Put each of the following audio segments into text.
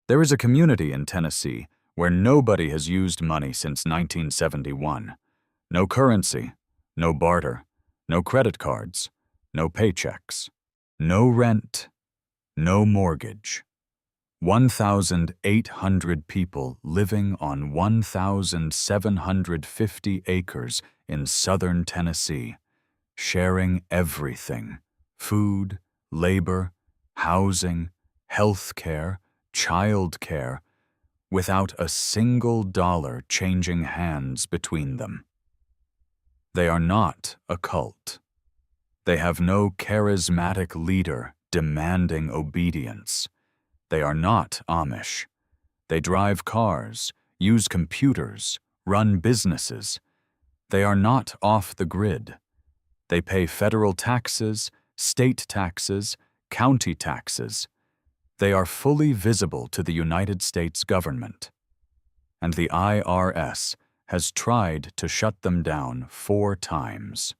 There is a community in Tennessee where nobody has used money since 1971. No currency, no barter, no credit cards, no paychecks, no rent, no mortgage. 1,800 people living on 1,750 acres in southern Tennessee, sharing everything: food, labor, housing, health care, child care, without a single dollar changing hands between them. They are not a cult. They have no charismatic leader demanding obedience. They are not Amish. They drive cars, use computers, run businesses. They are not off the grid. They pay federal taxes, state taxes, county taxes. They are fully visible to the United States government. And the IRS has tried to shut them down 4 times.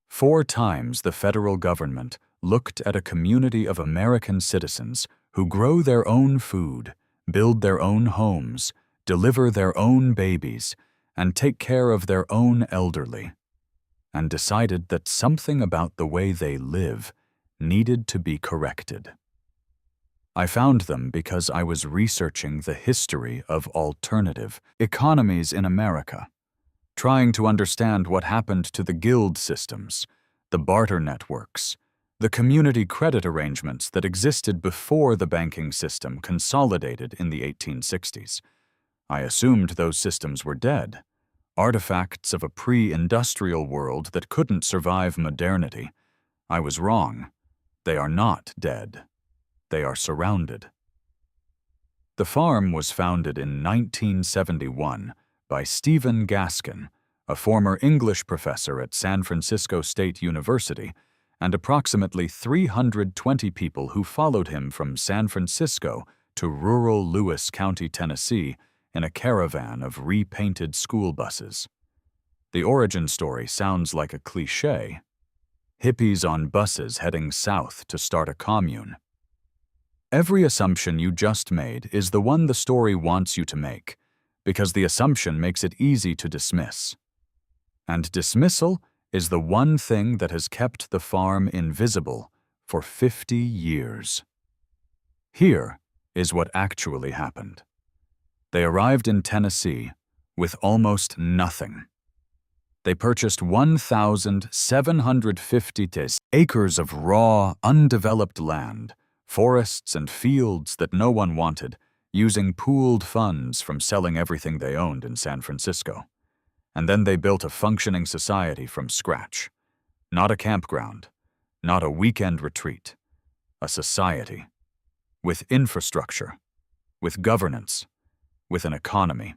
4 times the federal government looked at a community of American citizens who grow their own food, build their own homes, deliver their own babies, and take care of their own elderly, and decided that something about the way they live needed to be corrected. I found them because I was researching the history of alternative economies in America, trying to understand what happened to the guild systems, the barter networks, the community credit arrangements that existed before the banking system consolidated in the 1860s. I assumed those systems were dead, artifacts of a pre-industrial world that couldn't survive modernity. I was wrong. They are not dead. They are surrounded. The farm was founded in 1971 by Stephen Gaskin, a former English professor at San Francisco State University, and approximately 320 people who followed him from San Francisco to rural Lewis County, Tennessee, in a caravan of repainted school buses. The origin story sounds like a cliché. Hippies on buses heading south to start a commune. Every assumption you just made is the one the story wants you to make, because the assumption makes it easy to dismiss. And dismissal is the one thing that has kept the farm invisible for 50 years. Here is what actually happened. They arrived in Tennessee with almost nothing. They purchased 1,750 acres of raw, undeveloped land, forests and fields that no one wanted, using pooled funds from selling everything they owned in San Francisco. And then they built a functioning society from scratch. Not a campground, not a weekend retreat. A society. With infrastructure. With governance. With an economy.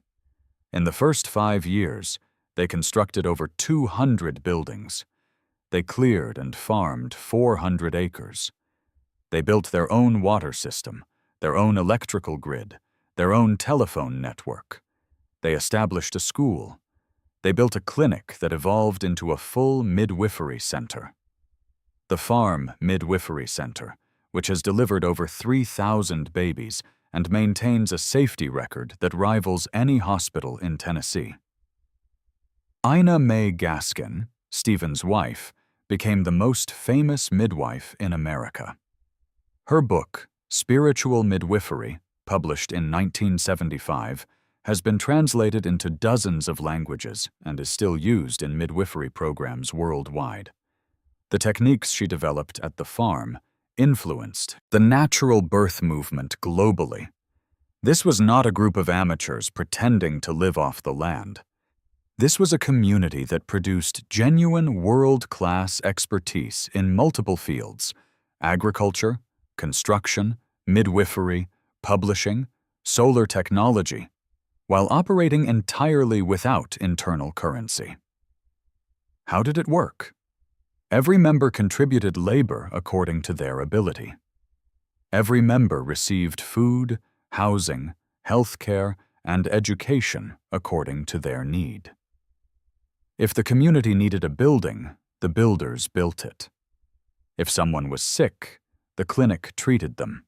In the first 5 years, they constructed over 200 buildings. They cleared and farmed 400 acres. They built their own water system, their own electrical grid, their own telephone network. They established a school. They built a clinic that evolved into a full midwifery center. The Farm Midwifery Center, which has delivered over 3,000 babies and maintains a safety record that rivals any hospital in Tennessee. Ina May Gaskin, Stephen's wife, became the most famous midwife in America. Her book, Spiritual Midwifery, published in 1975, has been translated into dozens of languages and is still used in midwifery programs worldwide. The techniques she developed at the farm influenced the natural birth movement globally. This was not a group of amateurs pretending to live off the land. This was a community that produced genuine world-class expertise in multiple fields: agriculture, construction, midwifery, publishing, solar technology, while operating entirely without internal currency. How did it work? Every member contributed labor according to their ability. Every member received food, housing, health care, and education according to their need. If the community needed a building, the builders built it. If someone was sick, the clinic treated them.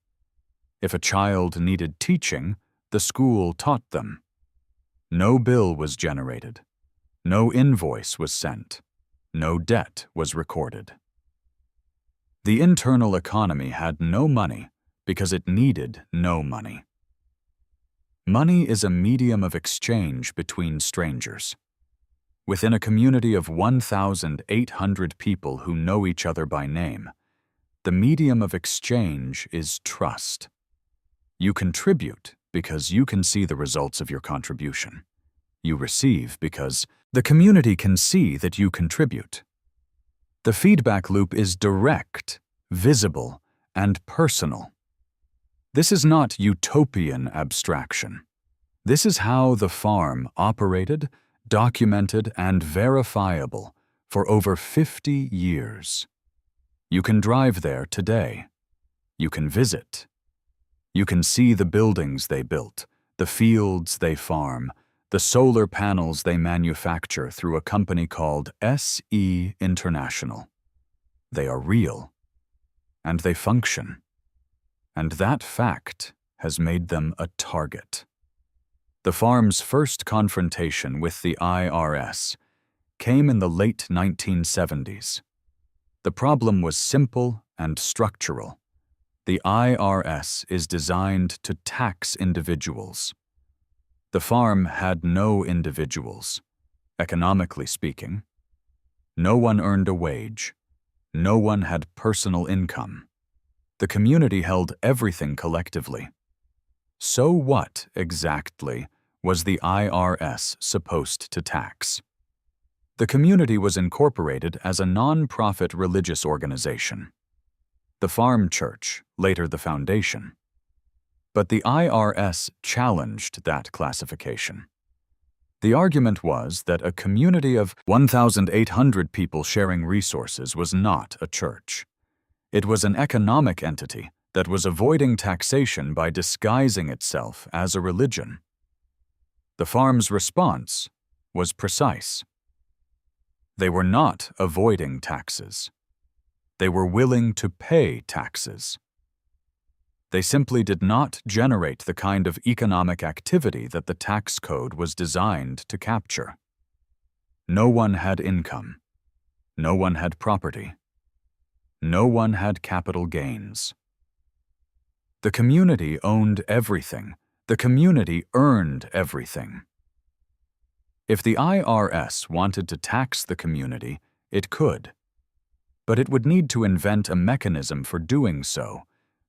If a child needed teaching, the school taught them. No bill was generated. No invoice was sent. No debt was recorded. The internal economy had no money because it needed no money. Money is a medium of exchange between strangers. Within a community of 1,800 people who know each other by name, the medium of exchange is trust. You contribute because you can see the results of your contribution. You receive because the community can see that you contribute. The feedback loop is direct, visible, and personal. This is not utopian abstraction. This is how the farm operated, documented, and verifiable for over 50 years. You can drive there today. You can visit. You can see the buildings they built, the fields they farm, the solar panels they manufacture through a company called SE International. They are real, and they function. And that fact has made them a target. The farm's first confrontation with the IRS came in the late 1970s. The problem was simple and structural. The IRS is designed to tax individuals. The farm had no individuals, economically speaking. No one earned a wage. No one had personal income. The community held everything collectively. So what, exactly, was the IRS supposed to tax? The community was incorporated as a non-profit religious organization. The Farm Church, later the Foundation. But the IRS challenged that classification. The argument was that a community of 1,800 people sharing resources was not a church. It was an economic entity that was avoiding taxation by disguising itself as a religion. The farm's response was precise. They were not avoiding taxes. They were willing to pay taxes. They simply did not generate the kind of economic activity that the tax code was designed to capture. No one had income. No one had property. No one had capital gains. The community owned everything. The community earned everything. If the IRS wanted to tax the community, it could. But it would need to invent a mechanism for doing so,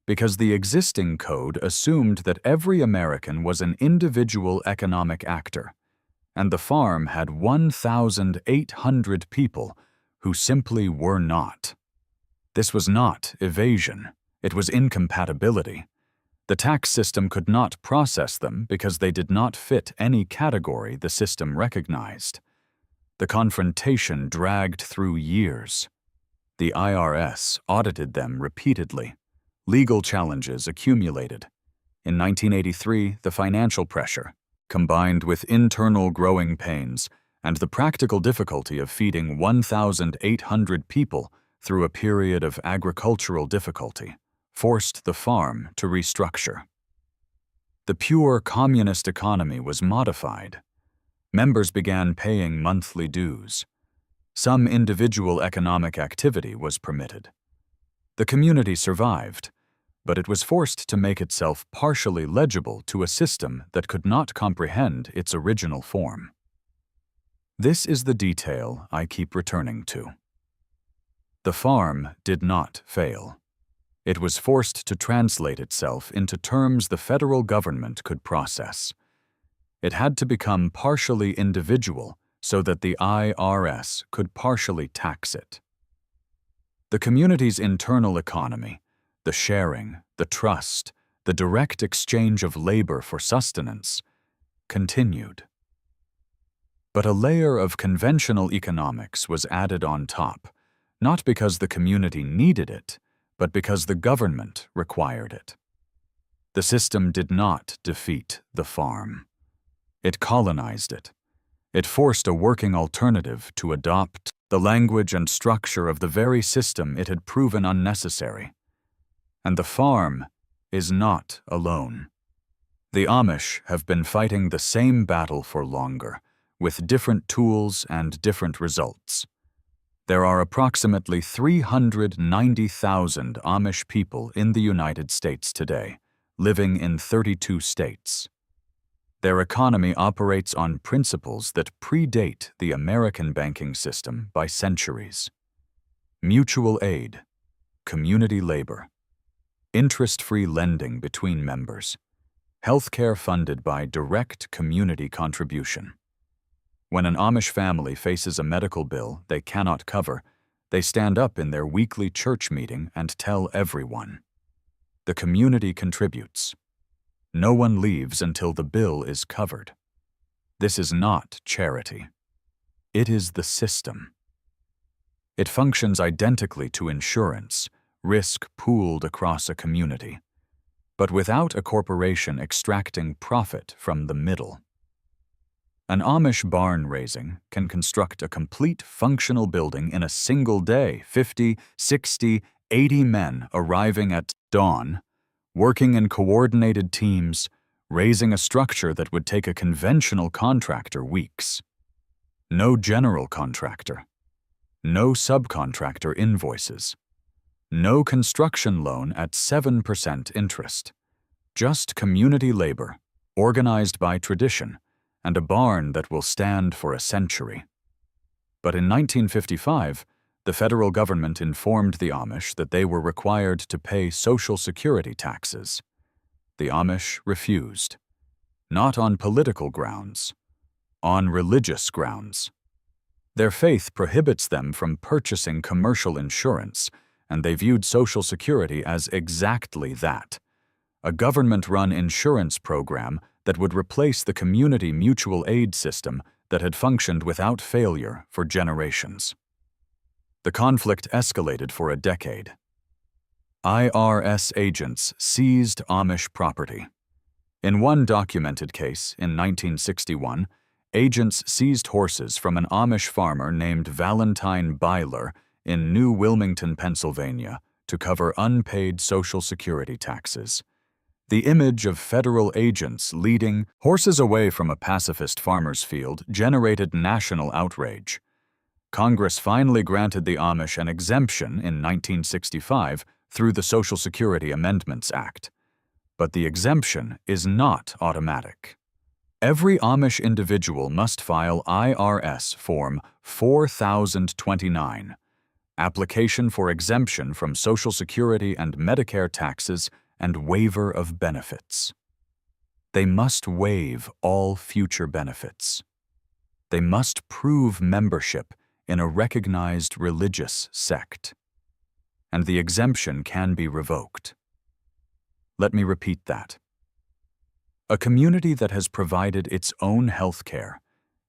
because the existing code assumed that every American was an individual economic actor, and the farm had 1,800 people who simply were not. This was not evasion. It was incompatibility. The tax system could not process them because they did not fit any category the system recognized. The confrontation dragged through years. The IRS audited them repeatedly. Legal challenges accumulated. In 1983, the financial pressure, combined with internal growing pains and the practical difficulty of feeding 1,800 people through a period of agricultural difficulty, forced the farm to restructure. The pure communist economy was modified. Members began paying monthly dues. Some individual economic activity was permitted. The community survived, but it was forced to make itself partially legible to a system that could not comprehend its original form. This is the detail I keep returning to. The farm did not fail. It was forced to translate itself into terms the federal government could process. It had to become partially individual so that the IRS could partially tax it. The community's internal economy, the sharing, the trust, the direct exchange of labor for sustenance, continued. But a layer of conventional economics was added on top, not because the community needed it, but because the government required it. The system did not defeat the farm. It colonized it. It forced a working alternative to adopt the language and structure of the very system it had proven unnecessary. And the farm, is not alone. The Amish have been fighting the same battle for longer, with different tools and different results. There are approximately 390,000 Amish people in the United States today, living in 32 states. Their economy operates on principles that predate the American banking system by centuries. Mutual aid, community labor, interest-free lending between members, healthcare funded by direct community contribution. When an Amish family faces a medical bill they cannot cover, they stand up in their weekly church meeting and tell everyone. The community contributes. No one leaves until the bill is covered. This is not charity. It is the system. It functions identically to insurance, risk pooled across a community, but without a corporation extracting profit from the middle. An Amish barn raising can construct a complete functional building in a single day, 50, 60, 80 men arriving at dawn, working in coordinated teams, raising a structure that would take a conventional contractor weeks. No general contractor. No subcontractor invoices. No construction loan at 7% interest. Just community labor, organized by tradition, and a barn that will stand for a century. But in 1955, the federal government informed the Amish that they were required to pay Social Security taxes. The Amish refused. Not on political grounds, on religious grounds. Their faith prohibits them from purchasing commercial insurance, and they viewed Social Security as exactly that, a government-run insurance program that would replace the community mutual aid system that had functioned without failure for generations. The conflict escalated for a decade. IRS agents seized Amish property. In one documented case, in 1961, agents seized horses from an Amish farmer named Valentine Byler in New Wilmington, Pennsylvania, to cover unpaid Social Security taxes. The image of federal agents leading horses away from a pacifist farmer's field generated national outrage. Congress finally granted the Amish an exemption in 1965 through the Social Security Amendments Act. But the exemption is not automatic. Every Amish individual must file IRS Form 4029, Application for Exemption from Social Security and Medicare Taxes and Waiver of Benefits. They must waive all future benefits. They must prove membership in a recognized religious sect, and the exemption can be revoked. Let me repeat that. A community that has provided its own health care,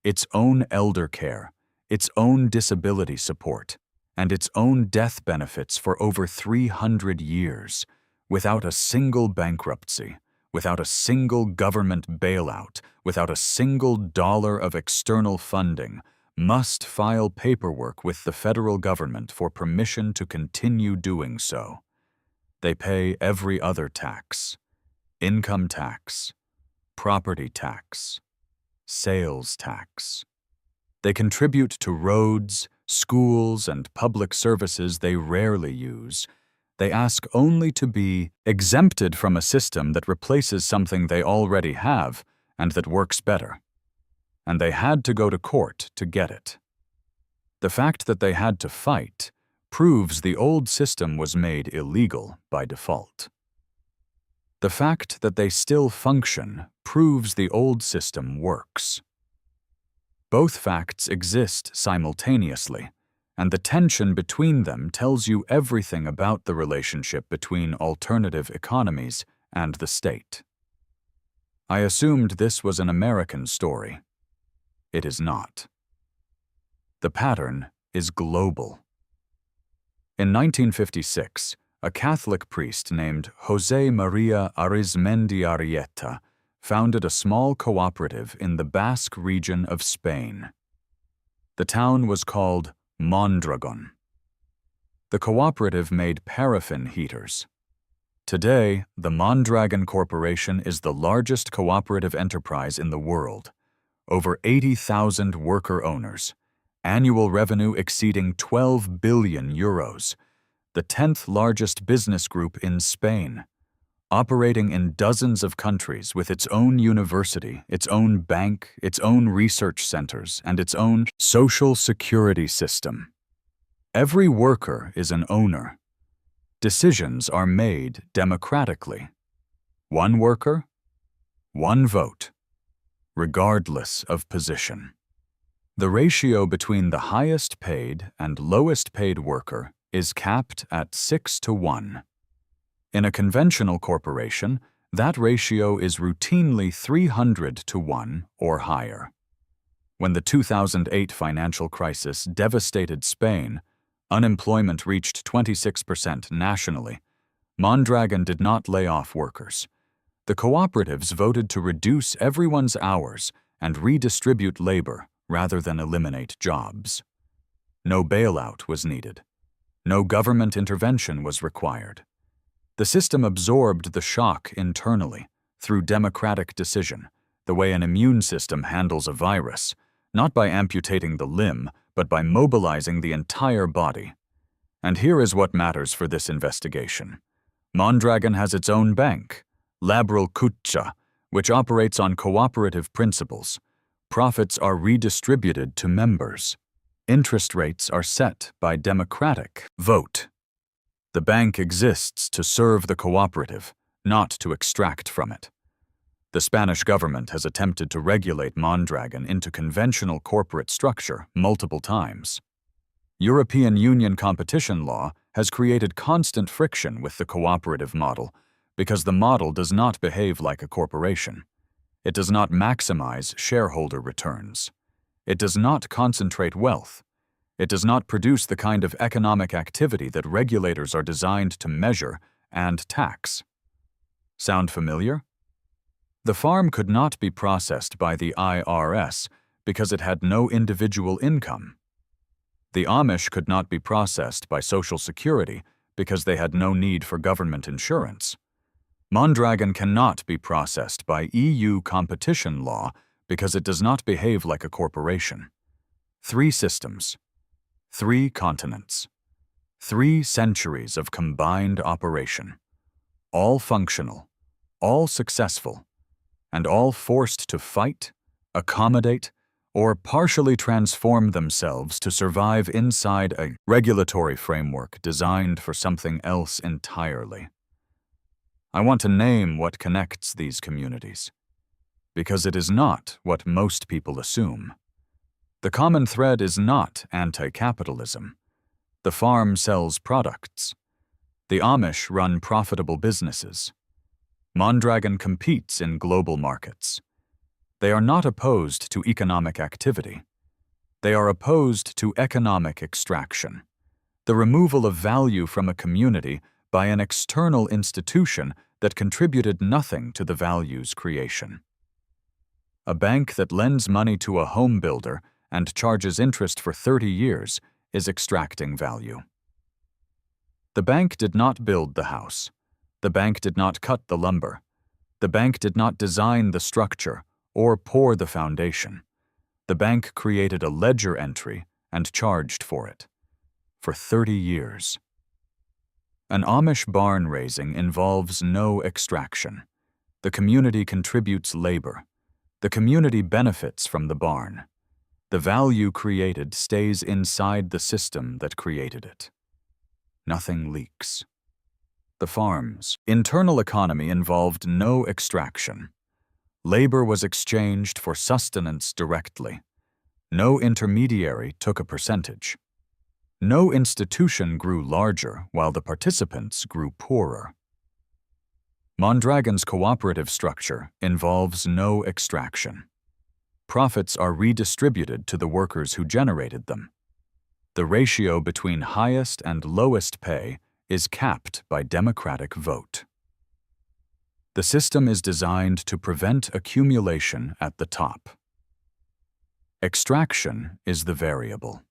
its own elder care, its own disability support, and its own death benefits for over 300 years, without a single bankruptcy, without a single government bailout, without a single dollar of external funding, must file paperwork with the federal government for permission to continue doing so. They pay every other tax: income tax, property tax, sales tax. They contribute to roads, schools, and public services they rarely use. They ask only to be exempted from a system that replaces something they already have and that works better. And they had to go to court to get it. The fact that they had to fight proves the old system was made illegal by default. The fact that they still function proves the old system works. Both facts exist simultaneously, and the tension between them tells you everything about the relationship between alternative economies and the state. I assumed this was an American story. It is not. The pattern is global. In 1956, a Catholic priest named José María Arizmendi Arrieta founded a small cooperative in the Basque region of Spain. The town was called Mondragon. The cooperative made paraffin heaters. Today, the Mondragon Corporation is the largest cooperative enterprise in the world. Over 80,000 worker owners, annual revenue exceeding 12 billion euros, the 10th largest business group in Spain, operating in dozens of countries with its own university, its own bank, its own research centers, and its own social security system. Every worker is an owner. Decisions are made democratically. One worker, one vote, regardless of position. The ratio between the highest paid and lowest paid worker is capped at 6-to-1. In a conventional corporation, that ratio is routinely 300-to-1 or higher. When the 2008 financial crisis devastated Spain, unemployment reached 26% nationally. Mondragon did not lay off workers. The cooperatives voted to reduce everyone's hours and redistribute labor rather than eliminate jobs. No bailout was needed. No government intervention was required. The system absorbed the shock internally through democratic decision, the way an immune system handles a virus, not by amputating the limb, but by mobilizing the entire body. And here is what matters for this investigation. Mondragon has its own bank, Laboral Kutxa, which operates on cooperative principles. Profits are redistributed to members. Interest rates are set by democratic vote. The bank exists to serve the cooperative, not to extract from it. The Spanish government has attempted to regulate Mondragon into conventional corporate structure multiple times. European Union competition law has created constant friction with the cooperative model because the model does not behave like a corporation. It does not maximize shareholder returns. It does not concentrate wealth. It does not produce the kind of economic activity that regulators are designed to measure and tax. Sound familiar? The farm could not be processed by the IRS because it had no individual income. The Amish could not be processed by Social Security because they had no need for government insurance. Mondragon cannot be processed by EU competition law because it does not behave like a corporation. 3 systems, 3 continents, 3 centuries of combined operation, all functional, all successful, and all forced to fight, accommodate, or partially transform themselves to survive inside a regulatory framework designed for something else entirely. I want to name what connects these communities, because it is not what most people assume. The common thread is not anti-capitalism. The farm sells products. The Amish run profitable businesses. Mondragon competes in global markets. They are not opposed to economic activity. They are opposed to economic extraction, the removal of value from a community by an external institution that contributed nothing to the value's creation. A bank that lends money to a home builder and charges interest for 30 years is extracting value. The bank did not build the house. The bank did not cut the lumber. The bank did not design the structure or pour the foundation. The bank created a ledger entry and charged for it. For 30 years. An Amish barn raising involves no extraction. The community contributes labor. The community benefits from the barn. The value created stays inside the system that created it. Nothing leaks. The farm's internal economy involved no extraction. Labor was exchanged for sustenance directly. No intermediary took a percentage. No institution grew larger while the participants grew poorer. Mondragon's cooperative structure involves no extraction. Profits are redistributed to the workers who generated them. The ratio between highest and lowest pay is capped by democratic vote. The system is designed to prevent accumulation at the top. Extraction is the variable.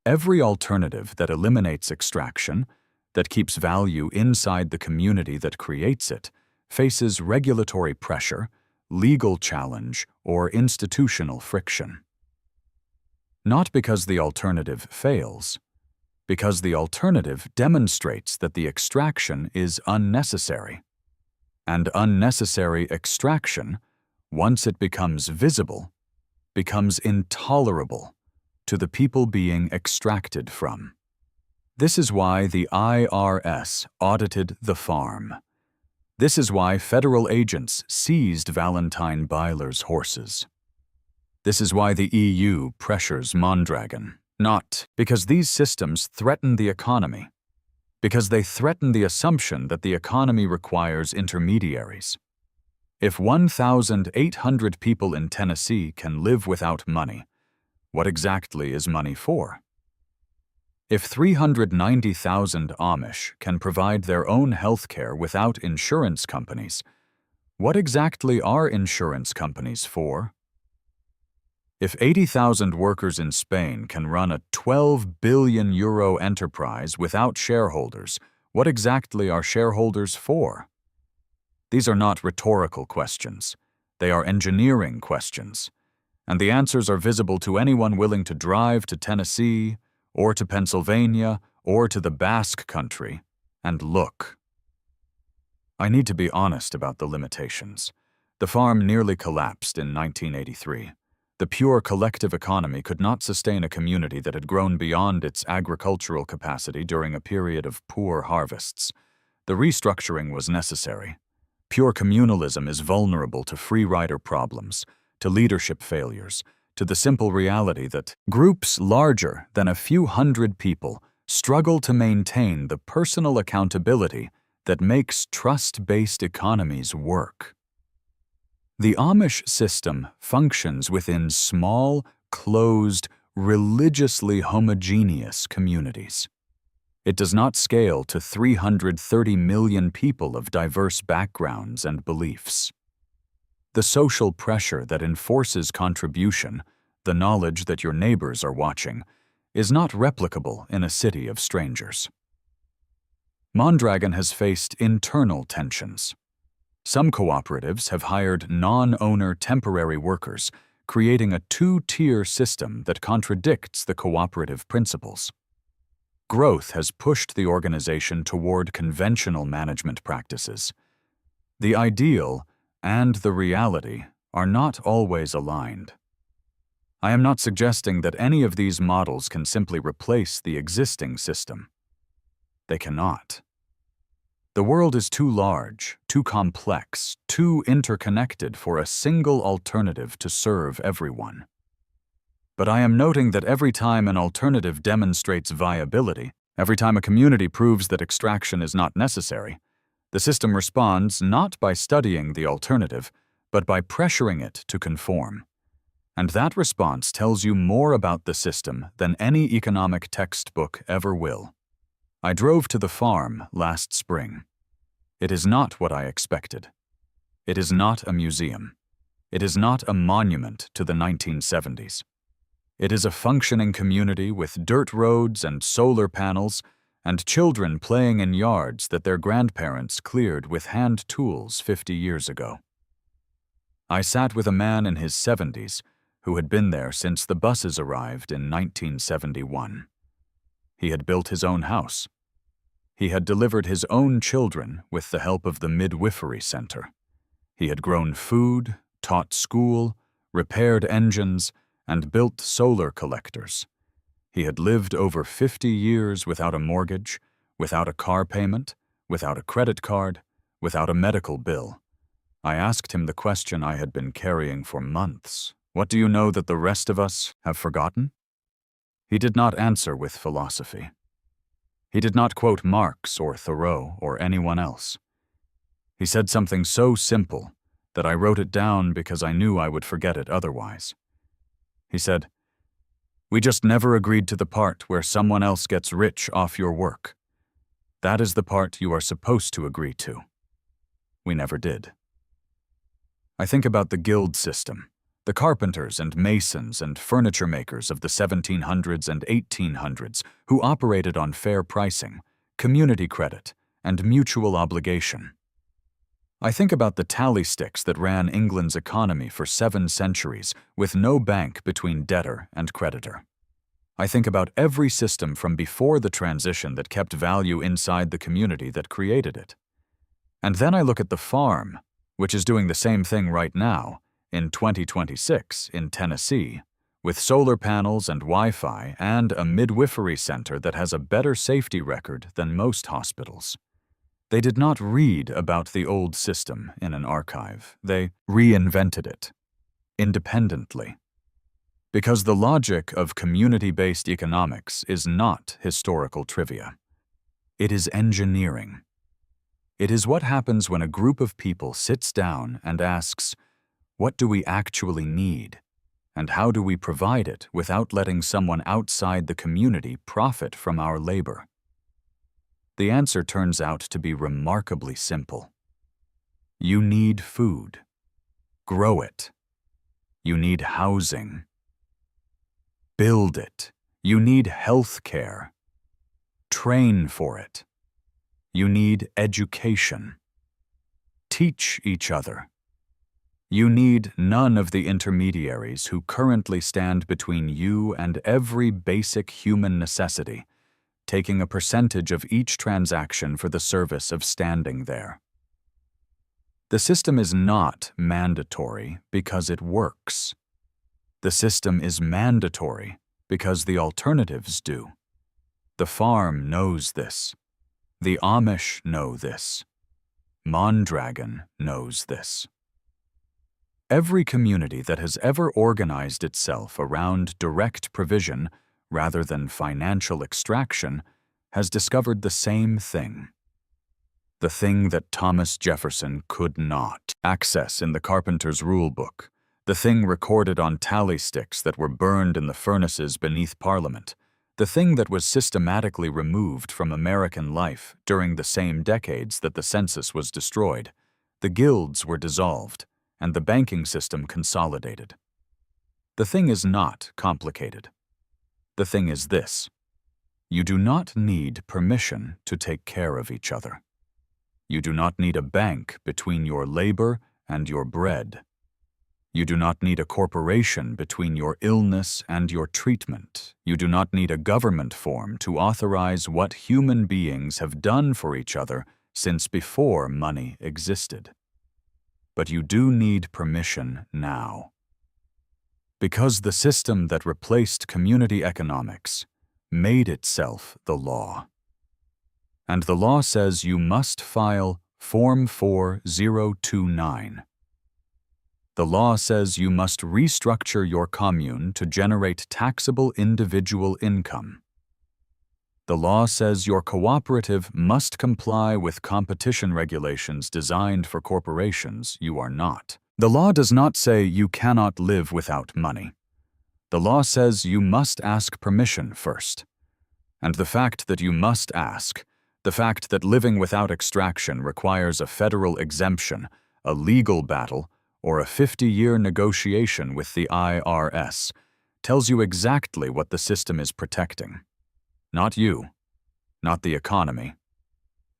Every alternative that eliminates extraction, that keeps value inside the community that creates it, faces regulatory pressure, legal challenge, or institutional friction. Not because the alternative fails, because the alternative demonstrates that the extraction is unnecessary. And unnecessary extraction, once it becomes visible, becomes intolerable to the people being extracted from. This is why the IRS audited the farm. This is why federal agents seized Valentine Byler's horses. This is why the EU pressures Mondragon, not because these systems threaten the economy, because they threaten the assumption that the economy requires intermediaries. If 1,800 people in Tennessee can live without money, what exactly is money for? If 390,000 Amish can provide their own health care without insurance companies, what exactly are insurance companies for? If 80,000 workers in Spain can run a €12 billion enterprise without shareholders, what exactly are shareholders for? These are not rhetorical questions. They are engineering questions. And the answers are visible to anyone willing to drive to Tennessee, or to Pennsylvania, or to the Basque Country, and look. I need to be honest about the limitations. The farm nearly collapsed in 1983. The pure collective economy could not sustain a community that had grown beyond its agricultural capacity during a period of poor harvests. The restructuring was necessary. Pure communalism is vulnerable to free rider problems, to leadership failures, to the simple reality that groups larger than a few hundred people struggle to maintain the personal accountability that makes trust-based economies work. The Amish system functions within small, closed, religiously homogeneous communities. It does not scale to 330 million people of diverse backgrounds and beliefs. The social pressure that enforces contribution, the knowledge that your neighbors are watching, is not replicable in a city of strangers. Mondragon has faced internal tensions. Some cooperatives have hired non-owner temporary workers, creating a two-tier system that contradicts the cooperative principles. Growth has pushed the organization toward conventional management practices. The ideal and the reality are not always aligned. I am not suggesting that any of these models can simply replace the existing system. They cannot. The world is too large, too complex, too interconnected for a single alternative to serve everyone. But I am noting that every time an alternative demonstrates viability, every time a community proves that extraction is not necessary, the system responds not by studying the alternative, but by pressuring it to conform. And that response tells you more about the system than any economic textbook ever will. I drove to the farm last spring. It is not what I expected. It is not a museum. It is not a monument to the 1970s. It is a functioning community with dirt roads and solar panels and children playing in yards that their grandparents cleared with hand tools 50 years ago. I sat with a man in his 70s who had been there since the buses arrived in 1971. He had built his own house. He had delivered his own children with the help of the midwifery center. He had grown food, taught school, repaired engines, and built solar collectors. He had lived over 50 years without a mortgage, without a car payment, without a credit card, without a medical bill. I asked him the question I had been carrying for months. What do you know that the rest of us have forgotten? He did not answer with philosophy. He did not quote Marx or Thoreau or anyone else. He said something so simple that I wrote it down because I knew I would forget it otherwise. He said, "We just never agreed to the part where someone else gets rich off your work. That is the part you are supposed to agree to." We never did. I think about the guild system, the carpenters and masons and furniture makers of the 1700s and 1800s who operated on fair pricing, community credit, and mutual obligation. I think about the tally sticks that ran England's economy for 7 centuries with no bank between debtor and creditor. I think about every system from before the transition that kept value inside the community that created it. And then I look at the farm, which is doing the same thing right now, in 2026 in Tennessee, with solar panels and Wi-Fi and a midwifery center that has a better safety record than most hospitals. They did not read about the old system in an archive. They reinvented it, independently. Because the logic of community-based economics is not historical trivia. It is engineering. It is what happens when a group of people sits down and asks, what do we actually need, and how do we provide it without letting someone outside the community profit from our labor? The answer turns out to be remarkably simple. You need food. Grow it. You need housing. Build it. You need health care. Train for it. You need education. Teach each other. You need none of the intermediaries who currently stand between you and every basic human necessity, taking a percentage of each transaction for the service of standing there. The system is not mandatory because it works. The system is mandatory because the alternatives do. The farm knows this. The Amish know this. Mondragon knows this. Every community that has ever organized itself around direct provision rather than financial extraction has discovered the same thing. The thing that Thomas Jefferson could not access in the Carpenter's Rule Book, the thing recorded on tally sticks that were burned in the furnaces beneath Parliament, the thing that was systematically removed from American life during the same decades that the census was destroyed. The guilds were dissolved, and the banking system consolidated. The thing is not complicated. The thing is this: you do not need permission to take care of each other. You do not need a bank between your labor and your bread. You do not need a corporation between your illness and your treatment. You do not need a government form to authorize what human beings have done for each other since before money existed. But you do need permission now. Because the system that replaced community economics made itself the law. And the law says you must file Form 4029. The law says you must restructure your commune to generate taxable individual income. The law says your cooperative must comply with competition regulations designed for corporations you are not. The law does not say you cannot live without money. The law says you must ask permission first. And the fact that you must ask, the fact that living without extraction requires a federal exemption, a legal battle, or a 50-year negotiation with the IRS, tells you exactly what the system is protecting. Not you, not the economy,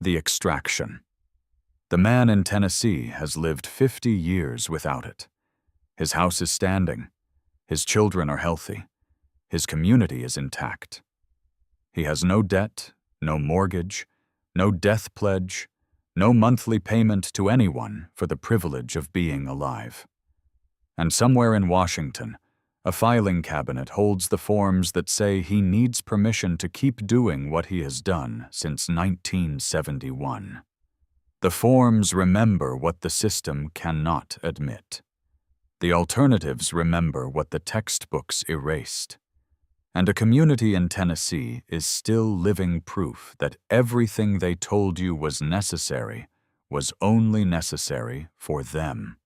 the extraction. The man in Tennessee has lived 50 years without it. His house is standing. His children are healthy. His community is intact. He has no debt, no mortgage, no death pledge, no monthly payment to anyone for the privilege of being alive. And somewhere in Washington, a filing cabinet holds the forms that say he needs permission to keep doing what he has done since 1971. The forms remember what the system cannot admit. The alternatives remember what the textbooks erased. And a community in Tennessee is still living proof that everything they told you was necessary was only necessary for them.